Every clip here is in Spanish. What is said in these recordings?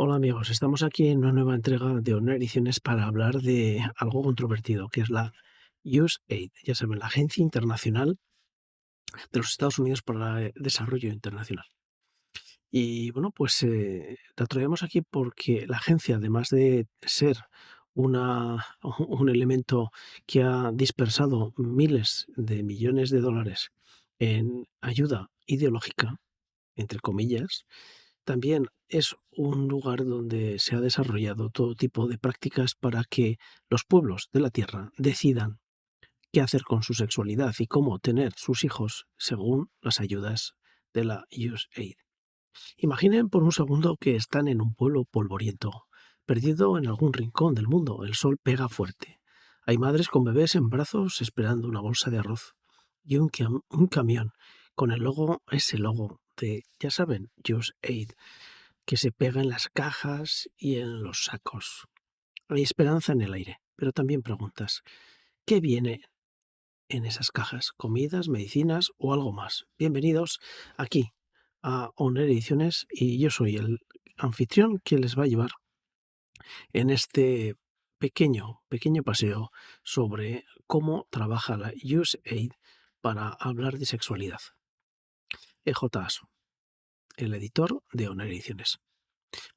Hola amigos, estamos aquí en una nueva entrega de Honor Ediciones para hablar de algo controvertido, que es la USAID, ya saben, la Agencia Internacional de los Estados Unidos para el Desarrollo Internacional. Y bueno, pues la traemos aquí porque la agencia, además de ser un elemento que ha dispersado miles de millones de dólares en ayuda ideológica, entre comillas, también es un lugar donde se ha desarrollado todo tipo de prácticas para que los pueblos de la Tierra decidan qué hacer con su sexualidad y cómo tener sus hijos según las ayudas de la USAID. Imaginen por un segundo que están en un pueblo polvoriento, perdido en algún rincón del mundo. El sol pega fuerte. Hay madres con bebés en brazos esperando una bolsa de arroz y un camión con ese logo de, ya saben, USAID, que se pega en las cajas y en los sacos. Hay esperanza en el aire, pero también preguntas, ¿qué viene en esas cajas? ¿Comidas, medicinas o algo más? Bienvenidos aquí a Honor Ediciones y yo soy el anfitrión que les va a llevar en este pequeño paseo sobre cómo trabaja la USAID para hablar de sexualidad. EJ Aso, el editor de Honor Ediciones.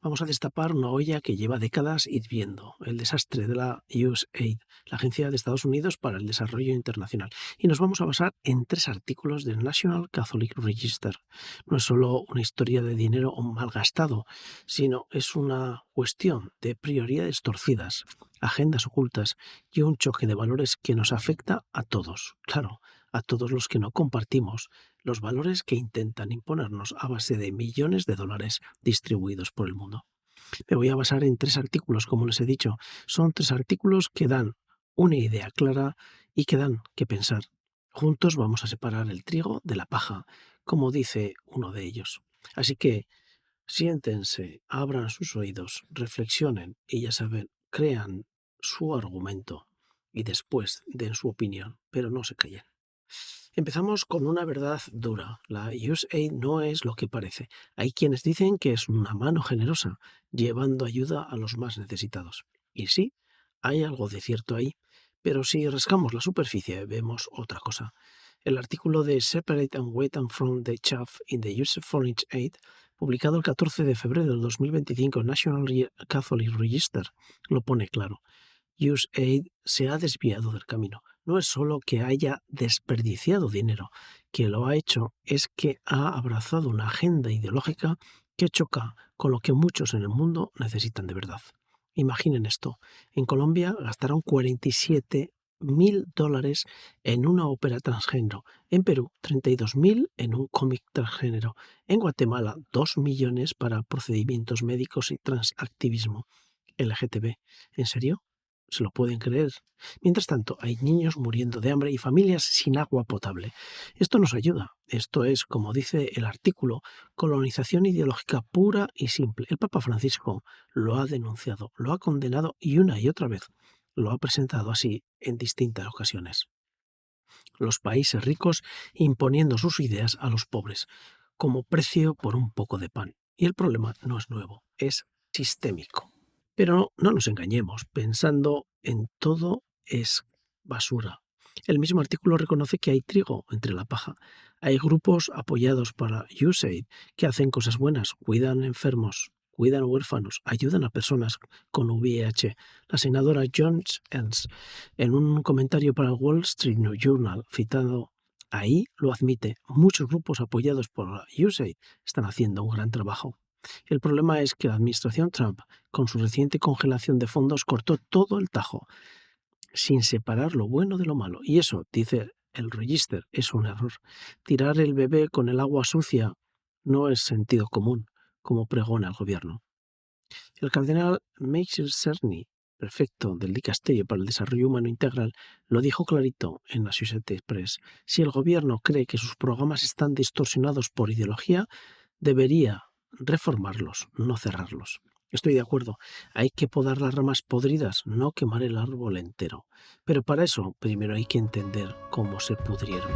Vamos a destapar una olla que lleva décadas hirviendo, el desastre de la USAID, la Agencia de Estados Unidos para el Desarrollo Internacional. Y nos vamos a basar en 3 artículos del National Catholic Register. No es solo una historia de dinero malgastado, sino es una cuestión de prioridades torcidas, agendas ocultas y un choque de valores que nos afecta a todos. Claro, a todos los que no compartimos los valores que intentan imponernos a base de millones de dólares distribuidos por el mundo. Me voy a basar en 3 artículos, como les he dicho. Son 3 artículos que dan una idea clara y que dan que pensar. Juntos vamos a separar el trigo de la paja, como dice uno de ellos. Así que siéntense, abran sus oídos, reflexionen y ya saben, crean su argumento y después den su opinión, pero no se callen. Empezamos con una verdad dura. La USAID no es lo que parece. Hay quienes dicen que es una mano generosa, llevando ayuda a los más necesitados. Y sí, hay algo de cierto ahí, pero si rascamos la superficie vemos otra cosa. El artículo de Separate and Weight and from the Chaff in the Use of Foreign Aid, publicado el 14 de febrero del 2025 en National Catholic Register, lo pone claro. USAID se ha desviado del camino. No es solo que haya desperdiciado dinero, que lo ha hecho es que ha abrazado una agenda ideológica que choca con lo que muchos en el mundo necesitan de verdad. Imaginen esto, en Colombia gastaron 47.000 dólares en una ópera transgénero, en Perú 32.000 en un cómic transgénero, en Guatemala 2 millones para procedimientos médicos y transactivismo LGTB. ¿En serio? ¿Se lo pueden creer? Mientras tanto, hay niños muriendo de hambre y familias sin agua potable. Esto nos ayuda. Esto es, como dice el artículo, colonización ideológica pura y simple. El Papa Francisco lo ha denunciado, lo ha condenado y una y otra vez lo ha presentado así en distintas ocasiones. Los países ricos imponiendo sus ideas a los pobres, como precio por un poco de pan. Y el problema no es nuevo, es sistémico. Pero no nos engañemos, pensando en todo es basura. El mismo artículo reconoce que hay trigo entre la paja. Hay grupos apoyados para USAID que hacen cosas buenas, cuidan enfermos, cuidan huérfanos, ayudan a personas con VIH. La senadora Jones Ernst, en un comentario para el Wall Street Journal, citado ahí, lo admite. Muchos grupos apoyados por la USAID están haciendo un gran trabajo. El problema es que la administración Trump, con su reciente congelación de fondos, cortó todo el tajo, sin separar lo bueno de lo malo. Y eso, dice el Register, es un error. Tirar el bebé con el agua sucia no es sentido común, como pregona el gobierno. El cardenal Michael Cerny, prefecto del Dicasterio para el Desarrollo Humano Integral, lo dijo clarito en la Associated Press. Si el gobierno cree que sus programas están distorsionados por ideología, debería reformarlos, no cerrarlos. Estoy de acuerdo, hay que podar las ramas podridas, no quemar el árbol entero. Pero para eso, primero hay que entender cómo se pudrieron.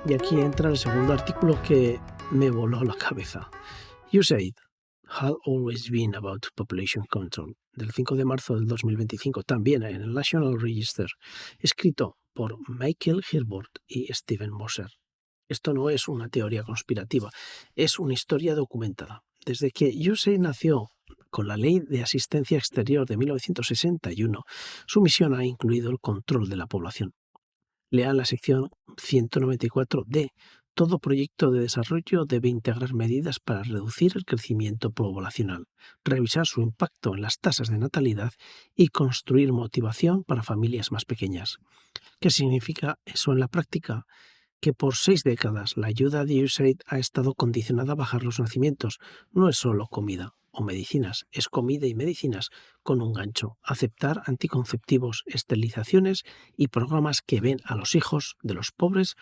Y aquí entra el segundo artículo que me voló la cabeza. USAID had always been about population control, del 5 de marzo del 2025, también en el National Register, escrito por Michael Herbert y Steven Moser. Esto no es una teoría conspirativa, es una historia documentada. Desde que USAID nació con la Ley de Asistencia Exterior de 1961, su misión ha incluido el control de la población. Lea la sección 194D. Todo proyecto de desarrollo debe integrar medidas para reducir el crecimiento poblacional, revisar su impacto en las tasas de natalidad y construir motivación para familias más pequeñas. ¿Qué significa eso en la práctica? Que por 6 décadas la ayuda de USAID ha estado condicionada a bajar los nacimientos. No es solo comida o medicinas, es comida y medicinas con un gancho. Aceptar anticonceptivos, esterilizaciones y programas que ven a los hijos de los pobres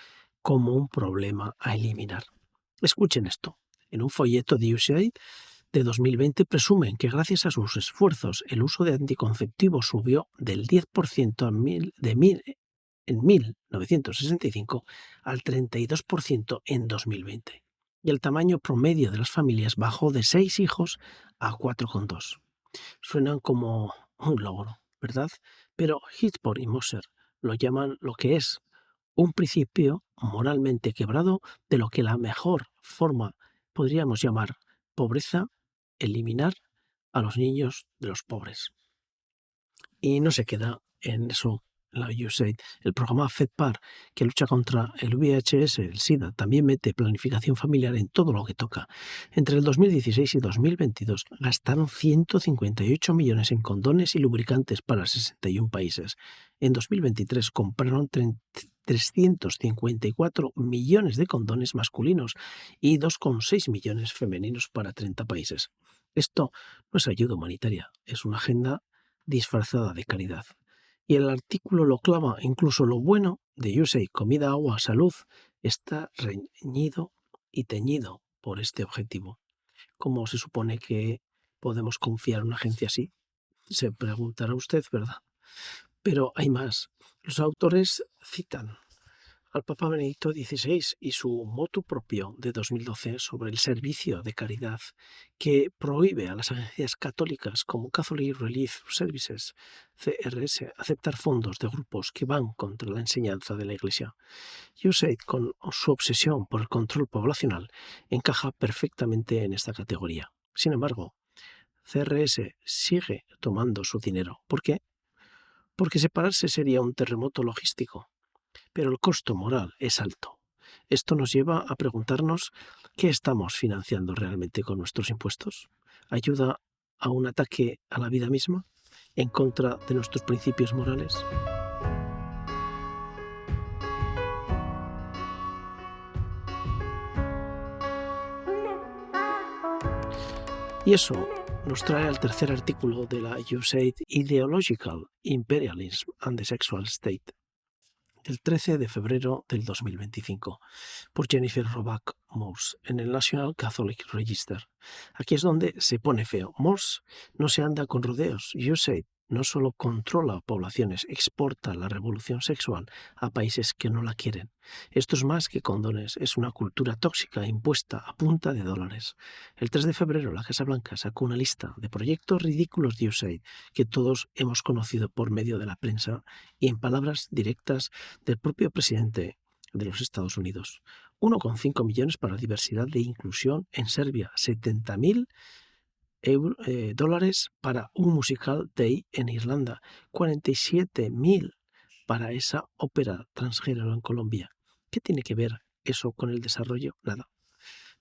como un problema a eliminar. Escuchen esto. En un folleto de USAID de 2020 presumen que gracias a sus esfuerzos el uso de anticonceptivos subió del 10% en 1965 al 32% en 2020. Y el tamaño promedio de las familias bajó de 6 hijos a 4,2. Suenan como un logro, ¿verdad? Pero Hitchcock y Moser lo llaman lo que es un principio moralmente quebrado de lo que la mejor forma podríamos llamar pobreza, eliminar a los niños de los pobres. Y no se queda en eso la USAID. El programa FEDPAR, que lucha contra el VIH, el SIDA, también mete planificación familiar en todo lo que toca. Entre el 2016 y 2022 gastaron 158 millones en condones y lubricantes para 61 países. En 2023 compraron 354 millones de condones masculinos y 2,6 millones femeninos para 30 países. Esto no es ayuda humanitaria, es una agenda disfrazada de caridad. Y el artículo lo clama, incluso lo bueno de USAID, comida, agua, salud, está reñido y teñido por este objetivo. ¿Cómo se supone que podemos confiar en una agencia así? Se preguntará usted, ¿verdad? Pero hay más. Los autores citan al Papa Benedicto XVI y su motu propio de 2012 sobre el servicio de caridad que prohíbe a las agencias católicas como Catholic Relief Services, CRS, aceptar fondos de grupos que van contra la enseñanza de la Iglesia. USAID, con su obsesión por el control poblacional, encaja perfectamente en esta categoría. Sin embargo, CRS sigue tomando su dinero. ¿Por qué? Porque separarse sería un terremoto logístico. Pero el costo moral es alto. Esto nos lleva a preguntarnos qué estamos financiando realmente con nuestros impuestos. ¿Ayuda a un ataque a la vida misma en contra de nuestros principios morales? Y eso nos trae al tercer artículo de la USAID Ideological Imperialism and the Sexual State, del 13 de febrero del 2025, por Jennifer Roback Morse, en el National Catholic Register. Aquí es donde se pone feo. Morse no se anda con rodeos. USAID no solo controla poblaciones, exporta la revolución sexual a países que no la quieren. Esto es más que condones, es una cultura tóxica impuesta a punta de dólares. El 3 de febrero la Casa Blanca sacó una lista de proyectos ridículos de USAID que todos hemos conocido por medio de la prensa y en palabras directas del propio presidente de los Estados Unidos. 1,5 millones para diversidad e inclusión en Serbia, 70.000 dólares para un musical Day en Irlanda, 47.000 para esa ópera transgénero en Colombia. ¿Qué tiene que ver eso con el desarrollo? Nada.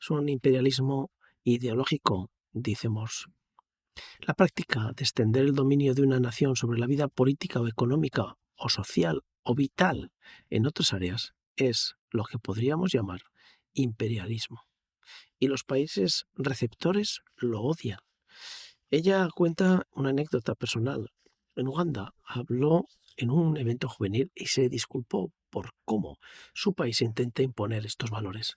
Es un imperialismo ideológico, dice Morse. La práctica de extender el dominio de una nación sobre la vida política o económica o social o vital en otras áreas es lo que podríamos llamar imperialismo. Y los países receptores lo odian. Ella cuenta una anécdota personal. En Uganda habló en un evento juvenil y se disculpó por cómo su país intenta imponer estos valores.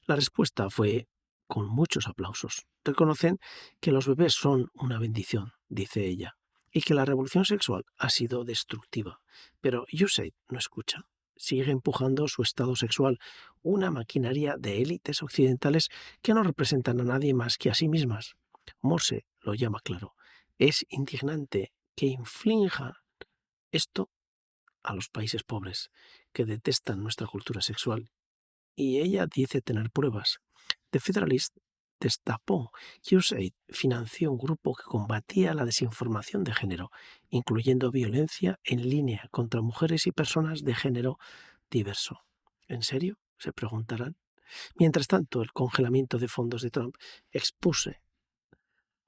La respuesta fue con muchos aplausos. Reconocen que los bebés son una bendición, dice ella, y que la revolución sexual ha sido destructiva. Pero USAID no escucha. sigue empujando su estado sexual, una maquinaria de élites occidentales que no representan a nadie más que a sí mismas. Morse lo llama claro. Es indignante que inflinja esto a los países pobres, que detestan nuestra cultura sexual. Y ella dice tener pruebas. The Federalist destapó que USAID financió un grupo que combatía la desinformación de género, incluyendo violencia en línea contra mujeres y personas de género diverso. ¿En serio?, se preguntarán. Mientras tanto, el congelamiento de fondos de Trump expuso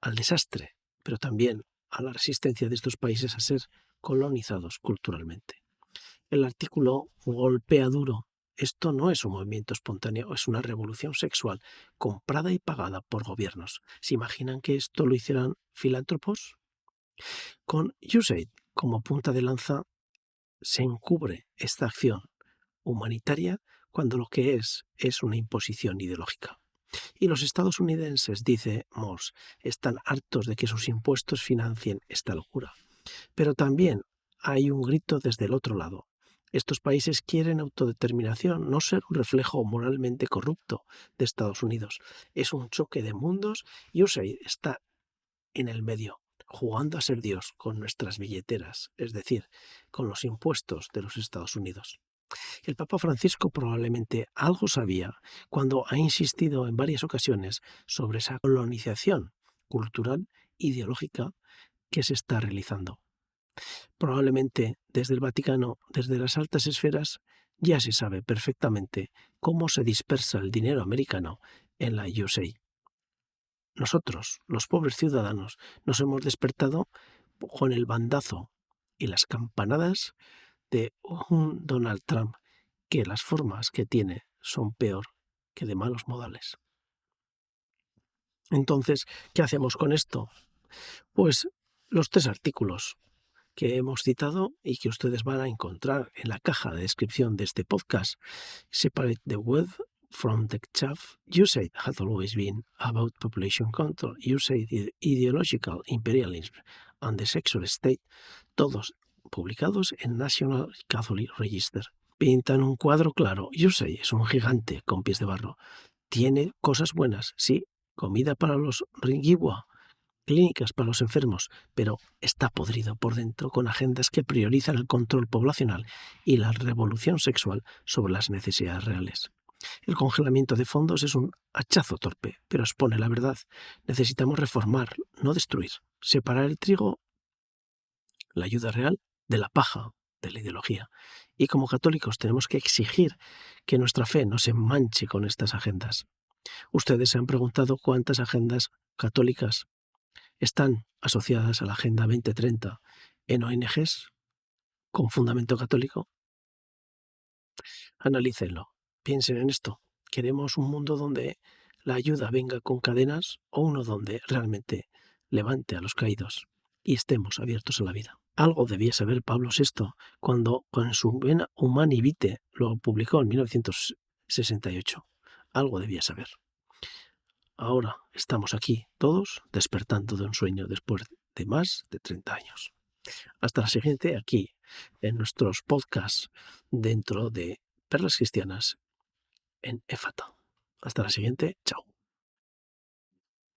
al desastre, pero también a la resistencia de estos países a ser colonizados culturalmente. El artículo golpea duro. Esto no es un movimiento espontáneo, es una revolución sexual comprada y pagada por gobiernos. ¿Se imaginan que esto lo hicieran filántropos? Con USAID como punta de lanza se encubre esta acción humanitaria cuando lo que es una imposición ideológica. Y los estadounidenses, dice Morse, están hartos de que sus impuestos financien esta locura. Pero también hay un grito desde el otro lado. Estos países quieren autodeterminación, no ser un reflejo moralmente corrupto de Estados Unidos. Es un choque de mundos y USAID está en el medio, jugando a ser Dios con nuestras billeteras, es decir, con los impuestos de los Estados Unidos. El Papa Francisco probablemente algo sabía cuando ha insistido en varias ocasiones sobre esa colonización cultural, ideológica que se está realizando. Probablemente desde el Vaticano, desde las altas esferas, ya se sabe perfectamente cómo se dispersa el dinero americano en la USAID. Nosotros, los pobres ciudadanos, nos hemos despertado con el bandazo y las campanadas de un Donald Trump que las formas que tiene son peor que de malos modales. Entonces, ¿qué hacemos con esto? Pues los 3 artículos que hemos citado y que ustedes van a encontrar en la caja de descripción de este podcast. Separate the wheat from the chaff. USAID has always been about population control. USAID ideological imperialism and the sexual state. Todos publicados en National Catholic Register. Pintan un cuadro claro. USAID es un gigante con pies de barro. Tiene cosas buenas, sí, comida para los Ringiwa, clínicas para los enfermos, pero está podrido por dentro con agendas que priorizan el control poblacional y la revolución sexual sobre las necesidades reales. El congelamiento de fondos es un hachazo torpe, pero expone la verdad. Necesitamos reformar, no destruir, separar el trigo, la ayuda real, de la paja, de la ideología. Y como católicos tenemos que exigir que nuestra fe no se manche con estas agendas. Ustedes se han preguntado cuántas agendas católicas están asociadas a la Agenda 2030 en ONGs con fundamento católico. Analícenlo, piensen en esto. ¿Queremos un mundo donde la ayuda venga con cadenas o uno donde realmente levante a los caídos y estemos abiertos a la vida? Algo debía saber Pablo VI cuando con su Humani Vitae lo publicó en 1968. Algo debía saber. Ahora estamos aquí todos despertando de un sueño después de más de 30 años. Hasta la siguiente aquí en nuestros podcasts dentro de Perlas Cristianas en Éfata. Hasta la siguiente. Chao.